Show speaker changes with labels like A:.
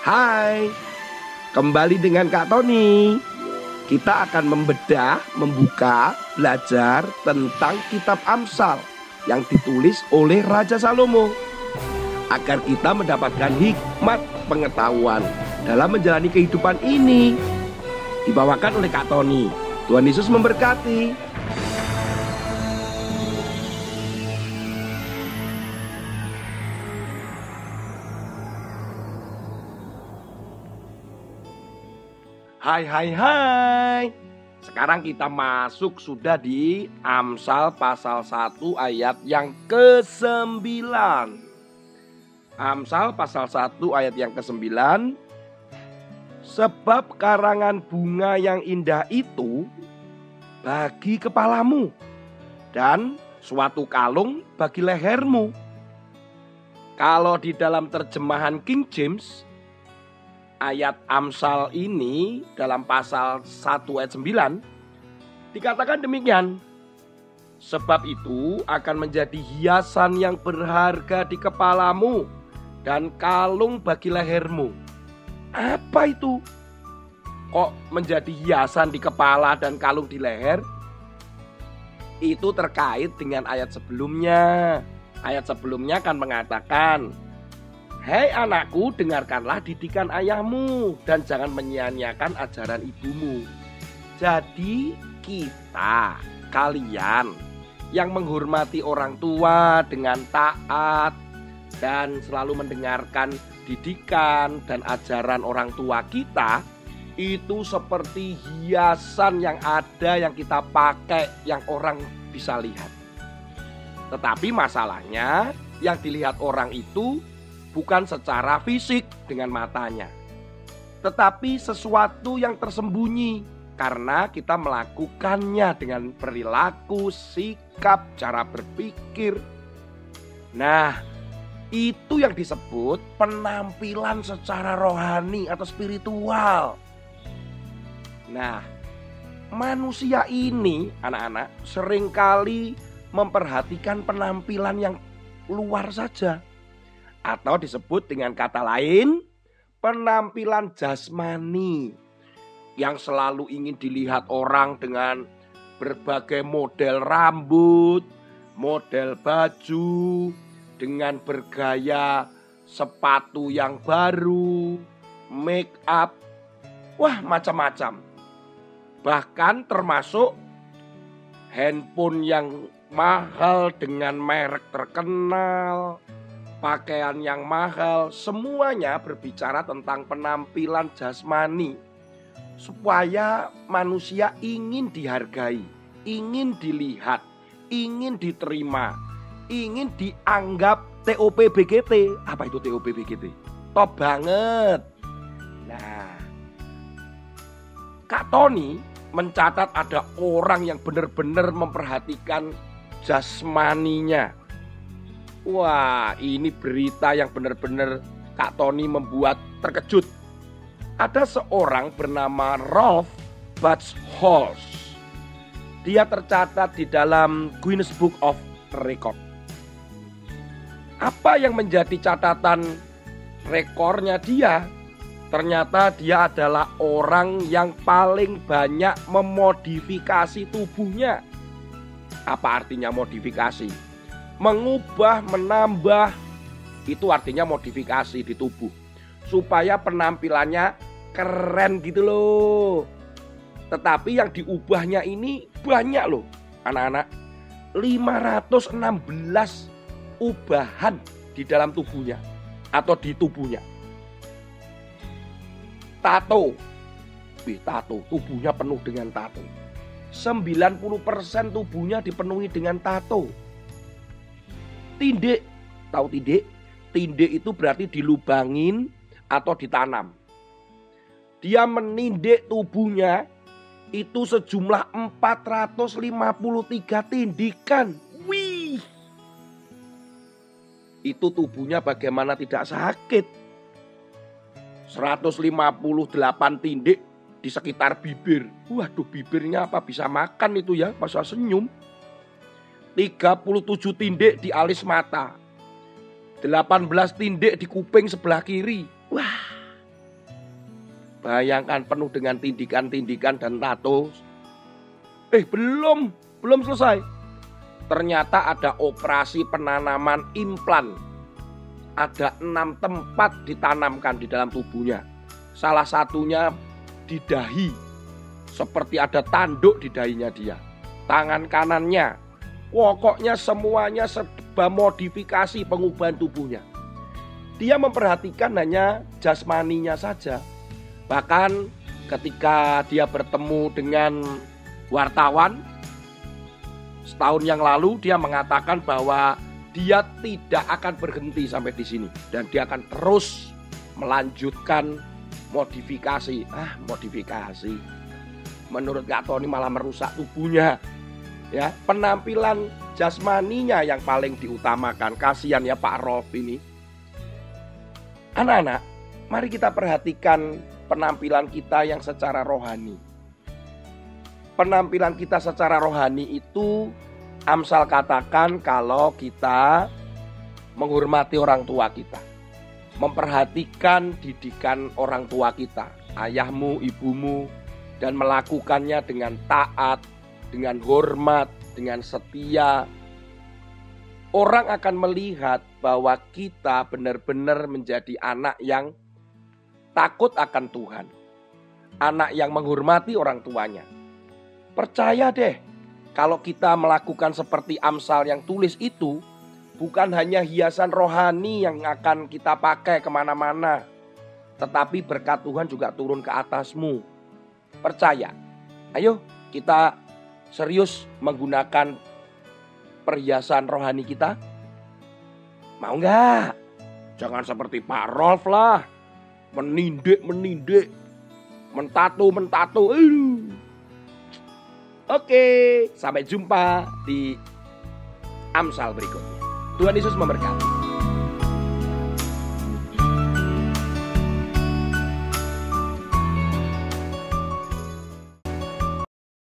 A: Hai, kembali dengan Kak Tony. Kita akan membedah, membuka, belajar tentang kitab Amsal yang ditulis oleh Raja Salomo, agar kita mendapatkan hikmat pengetahuan dalam menjalani kehidupan ini. Dibawakan oleh Kak Tony. Tuhan Yesus memberkati. Hai. Sekarang kita masuk sudah di Amsal pasal 1 ayat yang ke-9. Amsal pasal 1 ayat yang ke-9. Sebab karangan bunga yang indah itu bagi kepalamu, dan suatu kalung bagi lehermu. Kalau di dalam terjemahan King James, ayat Amsal ini dalam pasal 1 ayat 9 dikatakan demikian. Sebab itu akan menjadi hiasan yang berharga di kepalamu dan kalung bagi lehermu. Apa itu? Kok menjadi hiasan di kepala dan kalung di leher? Itu terkait dengan ayat sebelumnya. Ayat sebelumnya kan mengatakan, "Hei anakku, dengarkanlah didikan ayahmu dan jangan menyia-nyiakan ajaran ibumu." Jadi kalian yang menghormati orang tua dengan taat dan selalu mendengarkan didikan dan ajaran orang tua kita, itu seperti hiasan yang ada yang kita pakai yang orang bisa lihat. Tetapi masalahnya yang dilihat orang itu bukan secara fisik dengan matanya, tetapi sesuatu yang tersembunyi karena kita melakukannya dengan perilaku, sikap, cara berpikir. Nah, itu yang disebut penampilan secara rohani atau spiritual. Nah, manusia ini, anak-anak, seringkali memperhatikan penampilan yang luar saja, atau disebut dengan kata lain, penampilan jasmani, yang selalu ingin dilihat orang dengan berbagai model rambut, model baju, dengan bergaya sepatu yang baru, make up, wah macam-macam. Bahkan termasuk handphone yang mahal dengan merek terkenal, pakaian yang mahal, semuanya berbicara tentang penampilan jasmani. Supaya manusia ingin dihargai, ingin dilihat, ingin diterima, ingin dianggap TOP BGT. Apa itu TOP BGT? Top banget. Nah, Kak Tony mencatat ada orang yang benar-benar memperhatikan jasmaninya. Wah, ini berita yang benar-benar Kak Tony membuat terkejut. Ada seorang bernama Rolf Buchholz. Dia tercatat di dalam Guinness Book of Record. Apa yang menjadi catatan rekornya dia? Ternyata dia adalah orang yang paling banyak memodifikasi tubuhnya. Apa artinya modifikasi? Mengubah, menambah, itu artinya modifikasi di tubuh, supaya penampilannya keren gitu loh. Tetapi yang diubahnya ini banyak loh anak-anak. 516 ubahan di dalam tubuhnya atau di tubuhnya. Tato, tubuhnya penuh dengan tato. 90% tubuhnya dipenuhi dengan tato. Tindik, tahu tindik? Tindik itu berarti dilubangin atau ditanam. Dia menindik tubuhnya itu sejumlah 453 tindikan. Wih! Itu tubuhnya bagaimana tidak sakit. 158 tindik di sekitar bibir. Waduh, bibirnya apa bisa makan itu ya, masa senyum. 37 tindik di alis mata. 18 tindik di kuping sebelah kiri. Wah, Bayangkan penuh dengan tindikan-tindikan dan tato. Belum selesai. Ternyata ada operasi penanaman implan. Ada 6 tempat ditanamkan di dalam tubuhnya. Salah satunya di dahi. Seperti ada tanduk di dahinya dia. Tangan kanannya. Pokoknya semuanya serba modifikasi pengubahan tubuhnya. Dia memperhatikan hanya jasmaninya saja. Bahkan ketika dia bertemu dengan wartawan setahun yang lalu, dia mengatakan bahwa dia tidak akan berhenti sampai di sini dan dia akan terus melanjutkan modifikasi. Modifikasi. Menurut Kak Tony malah merusak tubuhnya. Ya, penampilan jasmaninya yang paling diutamakan. Kasihan ya Pak Rolf ini. Anak-anak, mari kita perhatikan penampilan kita yang secara rohani. Penampilan kita secara rohani itu Amsal katakan kalau kita menghormati orang tua kita, memperhatikan didikan orang tua kita, ayahmu, ibumu, dan melakukannya dengan taat, dengan hormat, dengan setia. Orang akan melihat bahwa kita benar-benar menjadi anak yang takut akan Tuhan. Anak yang menghormati orang tuanya. Percaya deh, kalau kita melakukan seperti Amsal yang tulis itu, bukan hanya hiasan rohani yang akan kita pakai kemana-mana, tetapi berkat Tuhan juga turun ke atasmu. Percaya. Ayo kita serius menggunakan perhiasan rohani kita. Mau nggak? Jangan seperti Pak Rolf lah. Menindik, mentato. Oke, sampai jumpa di Amsal berikutnya. Tuhan Yesus memberkati.